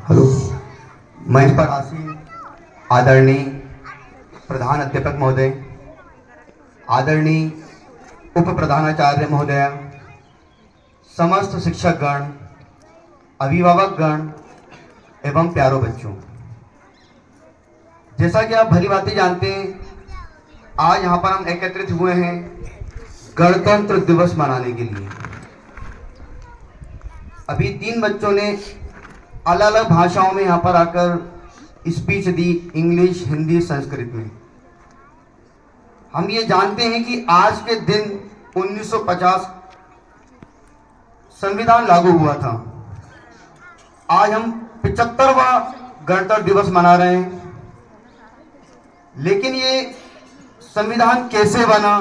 Hello. मंच पर आसीन आदरणीय प्रधान अध्यापक महोदय, आदरणीय उप प्रधानाचार्य महोदय, समस्त शिक्षकगण, अभिभावकगण एवं प्यारों बच्चों, जैसा कि आप भली भांति जानते हैं, आज यहाँ पर हम एकत्रित हुए हैं गणतंत्र दिवस मनाने के लिए। अभी 3 बच्चों ने अलग अलग भाषाओं में यहाँ पर आकर स्पीच दी, इंग्लिश, हिंदी, संस्कृत में। हम ये जानते हैं कि आज के दिन 1950 संविधान लागू हुआ था। आज हम 75वां गणतंत्र दिवस मना रहे हैं। लेकिन ये संविधान कैसे बना,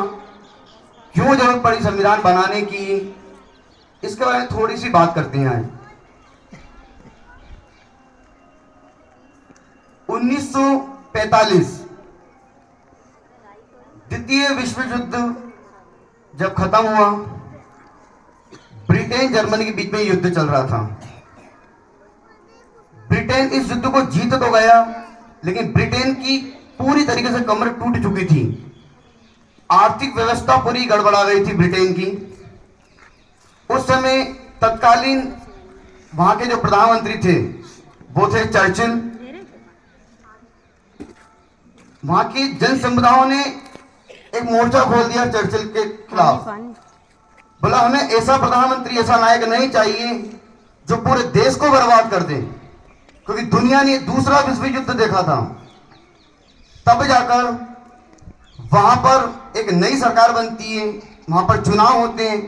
क्यों जरूरत पड़ी संविधान बनाने की, इसके बारे में थोड़ी सी बात करते हैं। 1945 द्वितीय विश्व युद्ध जब खत्म हुआ, ब्रिटेन जर्मनी के बीच में युद्ध चल रहा था। ब्रिटेन इस युद्ध को जीत तो गया, लेकिन ब्रिटेन की पूरी तरीके से कमर टूट चुकी थी। आर्थिक व्यवस्था पूरी गड़बड़ा गई थी ब्रिटेन की। उस समय तत्कालीन वहां के जो प्रधानमंत्री थे वो थे चर्चिल। वहां की जन समुदायों ने एक मोर्चा खोल दिया चर्चिल के खिलाफ। बोला हमें ऐसा प्रधानमंत्री, ऐसा नायक नहीं चाहिए जो पूरे देश को बर्बाद कर दे, क्योंकि दुनिया ने दूसरा विश्व युद्ध देखा था। तब जाकर वहां पर एक नई सरकार बनती है, वहां पर चुनाव होते हैं।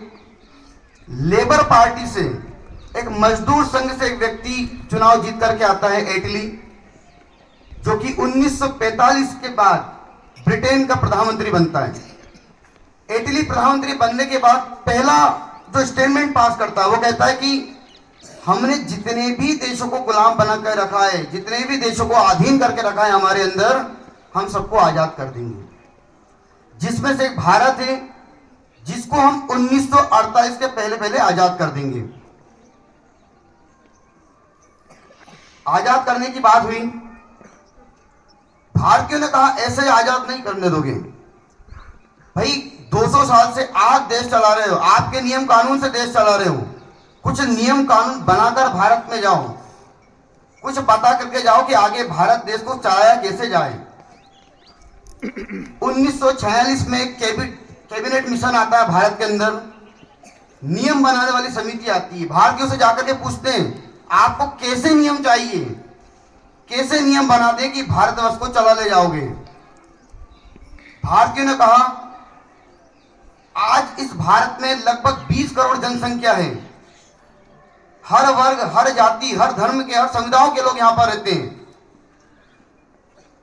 लेबर पार्टी से, एक मजदूर संघ से एक व्यक्ति चुनाव जीत करके आता है, एटली, जो कि 1945 के बाद ब्रिटेन का प्रधानमंत्री बनता है। एटली प्रधानमंत्री बनने के बाद पहला जो स्टेटमेंट पास करता है वो कहता है कि हमने जितने भी देशों को गुलाम बनाकर रखा है, जितने भी देशों को अधीन करके रखा है हमारे अंदर, हम सबको आजाद कर देंगे। जिसमें से एक भारत है, जिसको हम 1948 के पहले पहले आजाद कर देंगे। आजाद करने की बात हुई, भारतीयों ने कहा ऐसे आजाद नहीं करने दोगे भाई, 200 साल से आप देश चला रहे हो, आपके नियम कानून से देश चला रहे हो, कुछ नियम कानून बनाकर भारत में जाओ, कुछ पता करके जाओ कि आगे भारत देश को चलाया कैसे जाए। 1946 में कैबिनेट मिशन आता है भारत के अंदर, नियम बनाने वाली समिति आती है। भारतीयों से जाकर के पूछते हैं आपको कैसे नियम चाहिए, कैसे नियम बना दे कि भारतवर्ष को चला ले जाओगे। भारतीयों ने कहा आज इस भारत में लगभग 20 करोड़ जनसंख्या है। हर वर्ग, हर जाति, हर धर्म के, हर समुदायों के लोग यहां पर रहते हैं।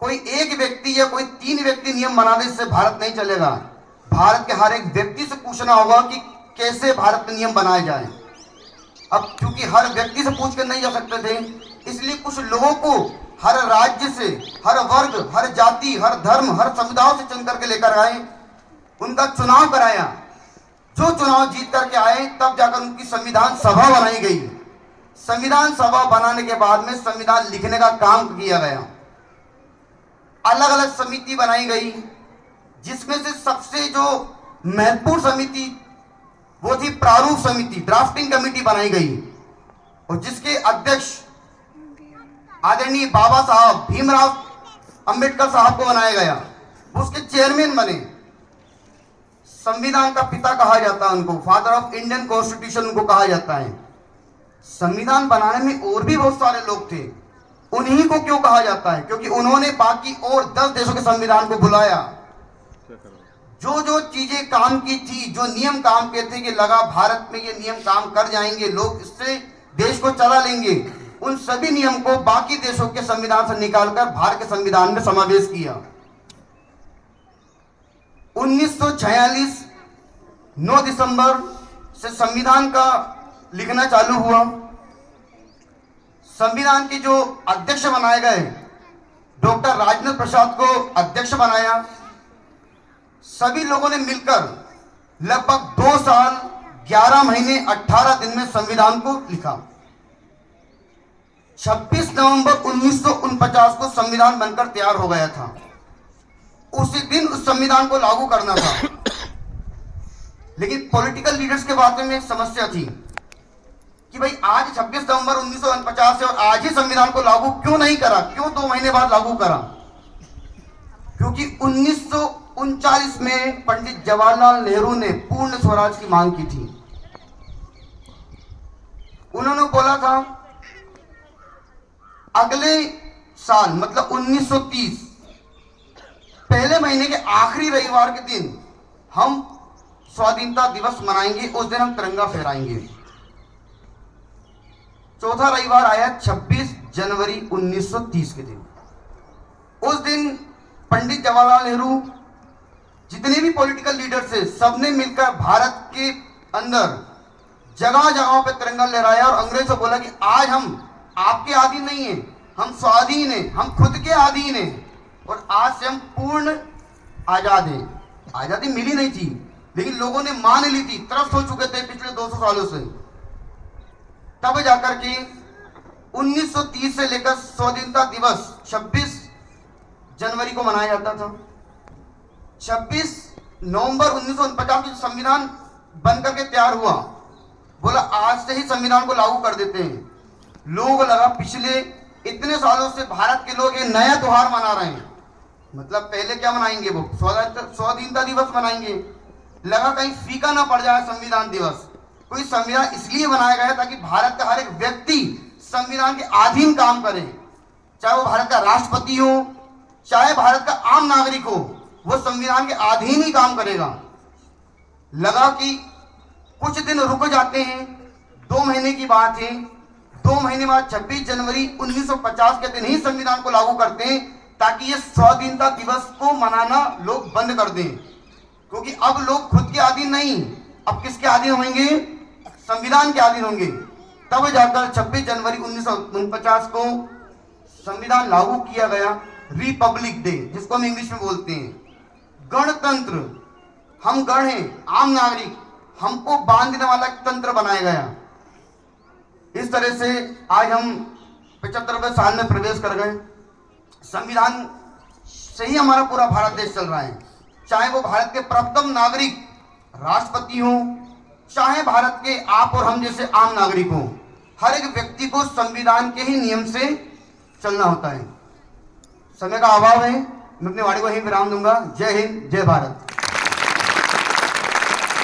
कोई एक व्यक्ति या कोई 3 व्यक्ति नियम बना दे, इससे भारत नहीं चलेगा। भारत के हर एक व्यक्ति से पूछना होगा कि कैसे भारत में नियम बनाए जाए। अब क्योंकि हर व्यक्ति से पूछ कर नहीं जा सकते थे, इसलिए कुछ लोगों को हर राज्य से, हर वर्ग, हर जाति, हर धर्म, हर समुदाय से चुन करके लेकर आए, उनका चुनाव कराया। जो चुनाव जीत करके आए तब जाकर उनकी संविधान सभा बनाई गई। संविधान सभा बनाने के बाद में संविधान लिखने का काम किया गया। अलग अलग समिति बनाई गई, जिसमें से सबसे जो महत्वपूर्ण समिति वो थी प्रारूप समिति, ड्राफ्टिंग कमेटी बनाई गई, और जिसके अध्यक्ष आदरणीय बाबा साहब भीमराव अंबेडकर साहब को बनाया गया। उसके चेयरमैन बने। संविधान का पिता कहा जाता है उनको, फादर ऑफ इंडियन कॉन्स्टिट्यूशन उनको कहा जाता है। संविधान बनाने में और भी बहुत सारे लोग थे, उन्हीं को क्यों कहा जाता है? क्योंकि उन्होंने बाकी और 10 देशों के संविधान को बुलाया। जो जो चीजें काम की थी, जो नियम काम के थे कि लगा भारत में ये नियम काम कर जाएंगे, लोग इससे देश को चला लेंगे, उन सभी नियम को बाकी देशों के संविधान से निकालकर भारत के संविधान में समावेश किया। 1946 9 दिसंबर से संविधान का लिखना चालू हुआ। संविधान के जो अध्यक्ष बनाए गए, डॉक्टर राजेंद्र प्रसाद को अध्यक्ष बनाया। सभी लोगों ने मिलकर लगभग 2 साल 11 महीने 18 दिन में संविधान को लिखा। 26 नवंबर 1949 को संविधान बनकर तैयार हो गया था। उसी दिन उस संविधान को लागू करना था। लेकिन पॉलिटिकल लीडर्स के बारे में एक समस्या थी कि भाई आज 26 नवंबर 1949 है और आज ही संविधान को लागू क्यों नहीं करा, क्यों 2 महीने बाद लागू करा? क्योंकि 1939 में पंडित जवाहरलाल नेहरू ने पूर्ण स्वराज की मांग की थी। उन्होंने बोला था अगले साल मतलब 1930 पहले महीने के आखिरी रविवार के दिन हम स्वाधीनता दिवस मनाएंगे, उस दिन हम तिरंगा फहराएंगे। चौथा रविवार आया 26 जनवरी 1930 के दिन। उस दिन पंडित जवाहरलाल नेहरू जितने भी पॉलिटिकल लीडर्स थे सबने मिलकर भारत के अंदर जगह जगह पे तिरंगा लहराया और अंग्रेज से बोला कि आज हम आपके अधीन नहीं है, हम स्वाधीन हैं, हम खुद के अधीन हैं और आज से हम पूर्ण आजाद हैं। आजादी मिली नहीं थी लेकिन लोगों ने मान ली थी, त्रस्त हो चुके थे पिछले 200 सालों से। तब जाकर के 1930 से लेकर स्वाधीनता दिवस 26 जनवरी को मनाया जाता था। 26 नवंबर 1949 में संविधान बनकर के तैयार हुआ, बोला आज से ही संविधान को लागू कर देते हैं। लोग लगा पिछले इतने सालों से भारत के लोग एक नया त्योहार मना रहे हैं, मतलब पहले क्या मनाएंगे, वो स्वाधीनता दिवस मनाएंगे। लगा कहीं फीका ना पड़ जाए संविधान दिवस। कोई संविधान इसलिए बनाया गया ताकि भारत का हर एक व्यक्ति संविधान के अधीन काम करे, चाहे वो भारत का राष्ट्रपति हो चाहे भारत का आम नागरिक हो, वो संविधान के अधीन ही काम करेगा। लगा कि कुछ दिन रुक जाते हैं, 2 महीने की बात है, 2 महीने बाद 26 जनवरी 1950 के दिन ही संविधान को लागू करते हैं ताकि ये स्वाधीनता दिवस को मनाना लोग बंद कर दें। क्योंकि अब लोग खुद के अधीन नहीं, अब किसके अधीन होंगे, संविधान के अधीन होंगे। तब जाकर 26 जनवरी 1949 को संविधान लागू किया गया, रिपब्लिक डे जिसको हम इंग्लिश में बोलते हैं। गणतंत्र, हम गण हैं, आम नागरिक, हमको बांधने वाला तंत्र बनाया गया। इस तरह से आज हम 75वें साल में प्रवेश कर गए। संविधान से ही हमारा पूरा भारत देश चल रहा है, चाहे वो भारत के प्रथम नागरिक राष्ट्रपति हो चाहे भारत के आप और हम जैसे आम नागरिक हो, हर एक व्यक्ति को संविधान के ही नियम से चलना होता है। समय का अभाव है, मैं अपनी वाणी को यहीं विराम दूंगा। जय हिंद, जय भारत।